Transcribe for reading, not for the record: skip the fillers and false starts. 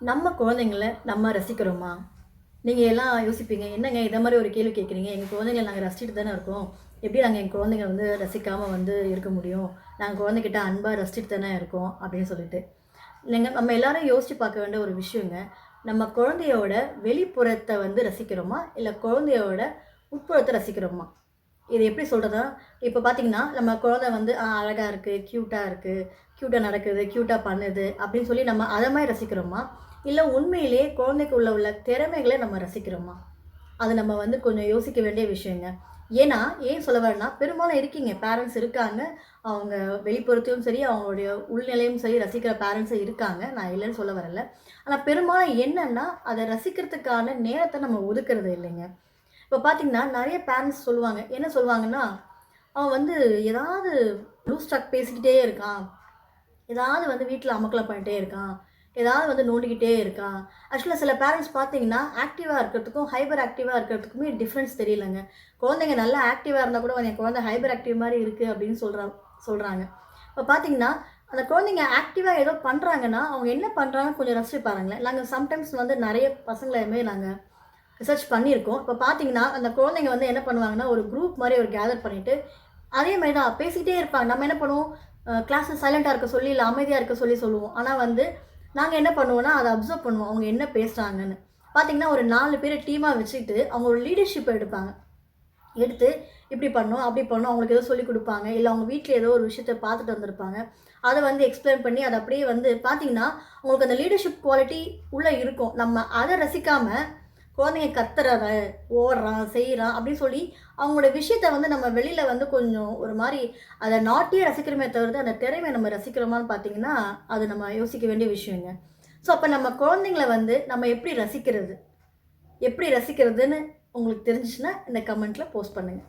நம்ம குழந்தைங்கள நம்ம ரசிக்கிறோமா? நீங்க எல்லாம் யோசிப்பீங்க, "என்னங்க இத மாரி ஒரு கேள்வி கேட்குறீங்க? எங்க குழந்தைங்கள நாங்க ரசிச்சுட்டு தானே இருக்கோம். எப்படி நாங்க எங்க குழந்தைங்கள வந்து ரசிக்காம வந்து இருக்க முடியும்? நாங்க குழந்தைகிட்ட அன்பா ரசிச்சுட்டு தானே இருக்கோம்." அப்படின்னு சொல்லிட்டு. நம்ம எல்லாரும் யோசிச்சு பார்க்க வேண்டிய ஒரு விஷயங்க. நம்ம குழந்தையோட வெளிப்புறத்த வந்து ரசிக்கிறோமா? இல்ல குழந்தையோட உட்புறத்த ரசிக்கிறோமா? இது எப்படி சொல்றதுன்னா, இப்ப பார்த்தீங்கன்னா, நம்ம குழந்தை வந்து அழகா இருக்கு, கியூட்டா நடக்குது, கியூட்டா பண்ணுது அப்படின்னு சொல்லி நம்ம அத மாரி ரசிக்கிறோமா? இல்ல உண்மையிலேயே குழந்தைக்குள்ள உள்ள திறமைகள நம்ம ரசிக்கிறோமா? அது நம்ம வந்து கொஞ்சம் யோசிக்க வேண்டிய விஷயங்க. ஏன்னா, ஏன் சொல்ல வரேன்னா, பெரும்பாலும் இருக்கீங்க. பேரண்ட்ஸ் இருக்காங்க. அவங்க வெளிப்புறத்தையும் சரி, அவங்களுடைய உள்நிலையும் சரி ரசிக்கிற பேரண்ட்ஸும் இருக்காங்க. நான் இல்லன்னு சொல்ல வரல. ஆனா பெரும்பாலும் என்னன்னா, அத ரசிக்கிறதுக்கான நேரத்த நம்ம ஒதுக்குறது இல்லைங்க. இப்ப பார்த்தீங்கன்னா, நெறைய பேரண்ட்ஸ் சொல்லுவாங்க. என்ன சொல்லுவாங்கன்னா, "அவன் வந்து ஏதாவது லூஸ் டாக் பேசிக்கிட்டே இருக்கான். ஏதாவது வந்து வீட்ல அமர்க்களம் பண்ணிட்டே இருக்கான். ஏதாவது வந்து நோண்டிக்கிட்டே இருக்கான்." ஆக்சுவலா சில பேரண்ட்ஸ் பார்த்தீங்கன்னா, ஆக்டிவா இருக்கிறதுக்கும், ஹைப்பர் ஆக்டிவா இருக்கிறதுக்குமே டிஃபரன்ஸ் தெரியலங்க. குழந்தைங்க நல்லா ஆக்டிவா இருந்தா கூட, "என் குழந்தை ஹைப்பர் ஆக்டிவ் மாரி இருக்கு." அப்படின்னு சொல்றாங்க. இப்ப பார்த்தீங்கன்னா, அந்த குழந்தைங்க ஆக்டிவா ஏதோ பண்றாங்கன்னா, அவங்க என்ன பண்றாங்கன்னு கொஞ்சம் ரசிச்சு பாருங்களேன். நாங்க சம்டைம்ஸ் வந்து நெறைய பசங்கள இது மாரி நாங்க ரிசர்ச் பண்ணியிருக்கோம். இப்ப பார்த்தீங்கன்னா, அந்த குழந்தைங்க வந்து என்ன பண்ணுவாங்கன்னா, ஒரு குரூப் மாரி ஒரு கேதர் பண்ணிட்டு, அதே மாரி தான் பேசிட்டே இருப்பாங்க. நம்ம என்ன பண்ணுவோம், கிளாஸ்ல சைலன்ட்டா இருக்க சொல்லி, இல்ல அமைதியா இருக்க சொல்லி சொல்லுவோம். ஆனா வந்து, நாங்க என்ன பண்ணுவோம்னா, அத அப்சர்வ் பண்ணுவோம். அவங்க என்ன பேசுறாங்கன்னு. பார்த்தீங்கன்னா, ஒரு 4 பேர டீமா வச்சுக்கிட்டு, அவங்க ஒரு லீடர்ஷிப் எடுப்பாங்க. எடுத்து இப்படி பண்ணணும், அப்படி பண்ணணும். அவங்களுக்கு ஏதோ சொல்லிக் குடுப்பாங்க. இல்ல அவங்க வீட்ல ஏதோ ஒரு விஷயத்த பார்த்துட்டு வந்திருப்பாங்க. அத வந்து எக்ஸ்பிளைன் பண்ணி, அத அப்படியே வந்து பார்த்தீங்கன்னா, உங்களுக்கு அந்த லீடர்ஷிப் குவாலிட்டி உள்ள இருக்கும். நம்ம அத ரசிக்காம, குழந்தைங்க கத்துறவன், ஓடுறான், செய்றான் அப்படின்னு சொல்லி, அவங்களோட விஷயத்த வந்து நம்ம வெளியில வந்து கொஞ்சம் ஒரு மாரி அத நாட்டிய ரசிக்கிறோமே தவிர்த்து, அந்த திறமைய நம்ம ரசிக்கிறோமான்னு பார்த்தீங்கன்னா, அது நம்ம யோசிக்க வேண்டிய விஷயங்க. ஸோ, அப்ப நம்ம குழந்தைங்கள வந்து நம்ம எப்படி ரசிக்கிறது? எப்படி ரசிக்கிறதுன்னு உங்களுக்கு தெரிஞ்சுச்சுன்னா, இந்த கமெண்ட்ல போஸ்ட் பண்ணுங்க.